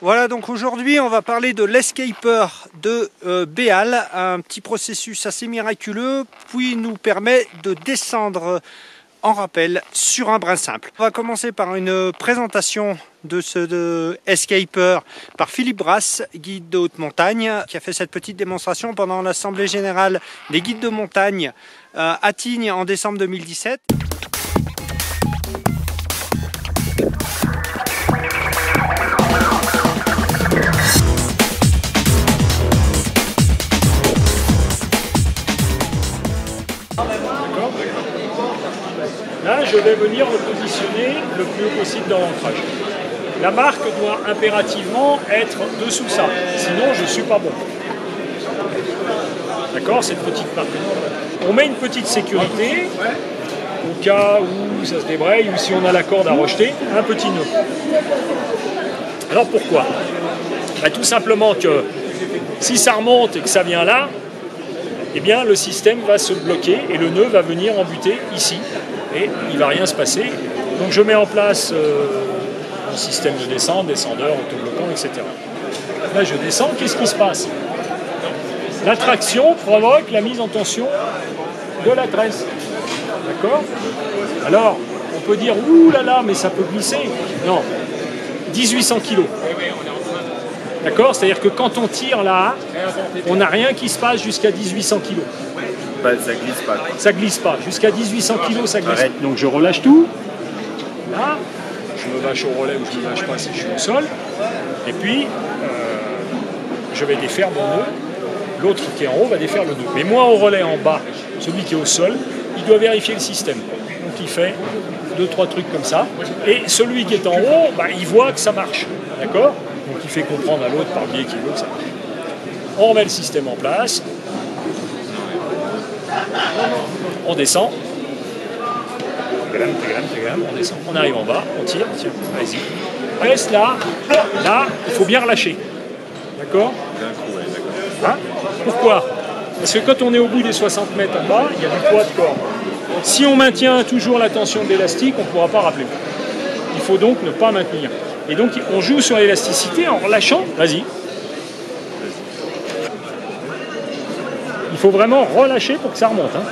Voilà, donc aujourd'hui on va parler de l'escaper de Béal, un petit processus assez miraculeux qui nous permet de descendre en rappel sur un brin simple. On va commencer par une présentation de ce escaper par Philippe Brasse, guide de haute montagne, qui a fait cette petite démonstration pendant l'Assemblée Générale des guides de montagne à Tignes en décembre 2017. Là, je vais venir me positionner le plus haut possible dans l'ancrage. La marque doit impérativement être dessous ça, sinon je ne suis pas bon. D'accord, cette petite marque. On met une petite sécurité, au cas où ça se débraye ou si on a la corde à rejeter, un petit nœud. Alors pourquoi? Tout simplement que si ça remonte et que ça vient là, eh bien le système va se bloquer et le nœud va venir embuter ici. Et il ne va rien se passer. Donc je mets en place un système de descente, descendeur, autobloquant, etc. Là je descends, qu'est-ce qui se passe? L'attraction provoque la mise en tension de la tresse. D'accord? Alors, on peut dire, ouh là là, mais ça peut glisser. Non, 1800 kg. D'accord? C'est-à-dire que quand on tire là, on n'a rien qui se passe jusqu'à 1800 kg. Ça glisse pas. Ça glisse pas. Jusqu'à 1800 kg, ça glisse. Arrête. Donc je relâche tout. Là, je me vache au relais ou je ne me vache pas si je suis au sol. Et puis, je vais défaire mon nœud. L'autre qui est en haut va défaire le nœud. Mais moi, au relais en bas, celui qui est au sol, il doit vérifier le système. Donc il fait 2-3 trucs comme ça. Et celui qui est en haut, il voit que ça marche. D'accord? Donc il fait comprendre à l'autre par le biais qu'il veut que ça marche. On remet le système en place. On descend. On descend. On arrive en bas, on tire, tiens, vas-y. Reste là, là, il faut bien relâcher. D'accord? Hein? Pourquoi? Parce que quand on est au bout des 60 mètres en bas, il y a du poids de corde. Si on maintient toujours la tension de l'élastique, on ne pourra pas rappeler. Il faut donc ne pas maintenir. Et donc on joue sur l'élasticité en relâchant. Vas-y. Il faut vraiment relâcher pour que ça remonte. Hein.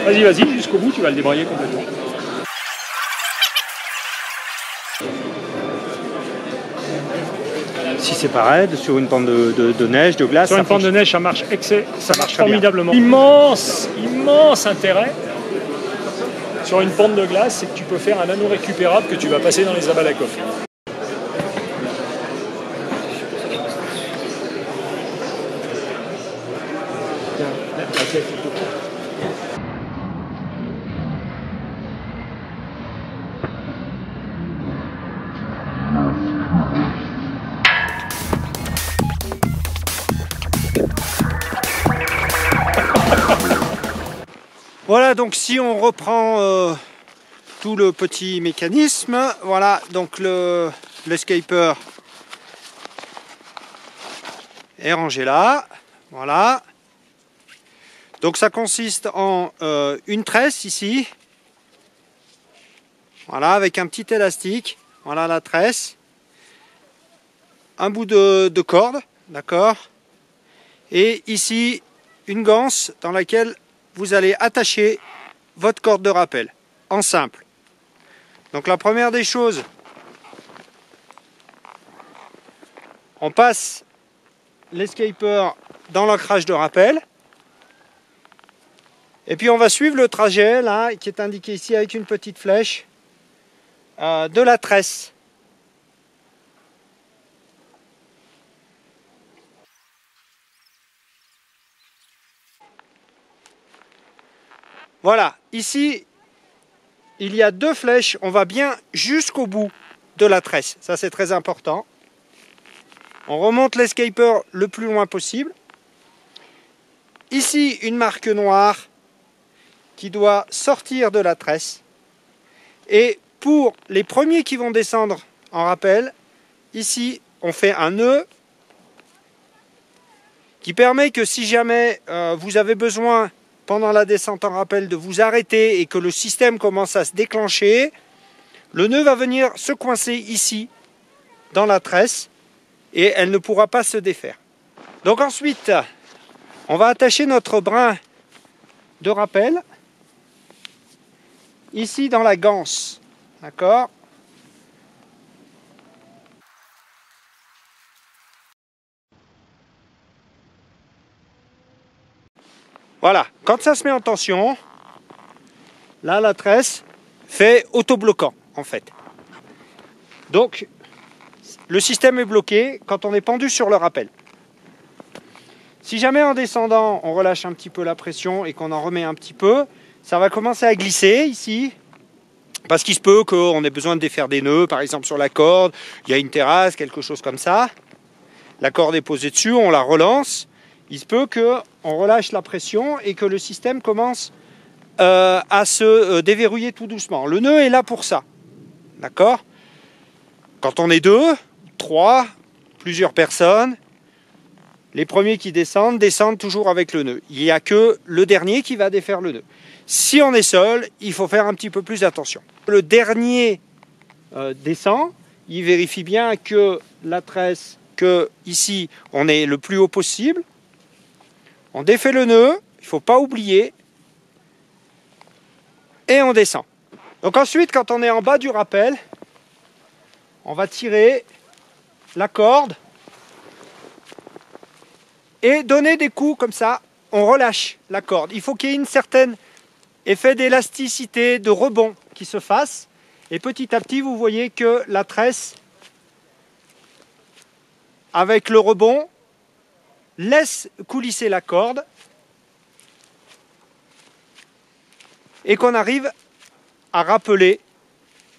Vas-y, vas-y, jusqu'au bout, tu vas le débrayer complètement. Si c'est pareil, sur une pente de neige, de glace... Sur une pente de neige, ça marche formidablement. Immense intérêt sur une pente de glace, c'est que tu peux faire un anneau récupérable que tu vas passer dans les abats à coffre. Voilà, donc si on reprend tout le petit mécanisme, voilà, donc l'escaper est rangé là, voilà. Donc ça consiste en une tresse ici, voilà, avec un petit élastique, voilà la tresse, un bout de corde, d'accord, et ici une ganse dans laquelle vous allez attacher votre corde de rappel, en simple. Donc la première des choses, on passe l'escaper dans l'ancrage de rappel, et puis on va suivre le trajet, là, qui est indiqué ici avec une petite flèche, de la tresse. Voilà, ici, il y a deux flèches, on va bien jusqu'au bout de la tresse, ça c'est très important. On remonte l'escaper le plus loin possible. Ici, une marque noire qui doit sortir de la tresse. Et pour les premiers qui vont descendre en rappel, ici, on fait un nœud qui permet que si jamais vous avez besoin pendant la descente en rappel de vous arrêter et que le système commence à se déclencher, le nœud va venir se coincer ici dans la tresse et elle ne pourra pas se défaire. Donc ensuite, on va attacher notre brin de rappel ici dans la ganse, d'accord? Voilà, quand ça se met en tension, là la tresse fait autobloquant en fait. Donc le système est bloqué quand on est pendu sur le rappel. Si jamais en descendant on relâche un petit peu la pression et qu'on en remet un petit peu, ça va commencer à glisser ici. Parce qu'il se peut qu'on ait besoin de défaire des nœuds, par exemple sur la corde, il y a une terrasse, quelque chose comme ça. La corde est posée dessus, on la relance. Il se peut qu'on relâche la pression et que le système commence à se déverrouiller tout doucement. Le nœud est là pour ça. D'accord? Quand on est 2, 3, plusieurs personnes, les premiers qui descendent toujours avec le nœud. Il n'y a que le dernier qui va défaire le nœud. Si on est seul, il faut faire un petit peu plus attention. Le dernier descend, il vérifie bien que la tresse, que ici on est le plus haut possible. On défait le nœud, il ne faut pas oublier, et on descend. Donc ensuite, quand on est en bas du rappel, on va tirer la corde et donner des coups comme ça, on relâche la corde. Il faut qu'il y ait un certain effet d'élasticité, de rebond qui se fasse. Et petit à petit, vous voyez que la tresse, avec le rebond, laisse coulisser la corde et qu'on arrive à rappeler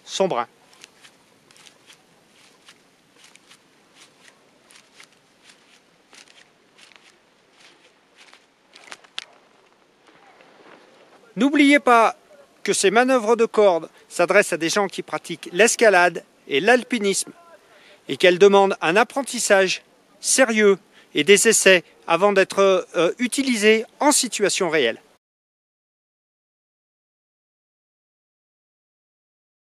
son brin. N'oubliez pas que ces manœuvres de corde s'adressent à des gens qui pratiquent l'escalade et l'alpinisme et qu'elles demandent un apprentissage sérieux et des essais avant d'être utilisées en situation réelle.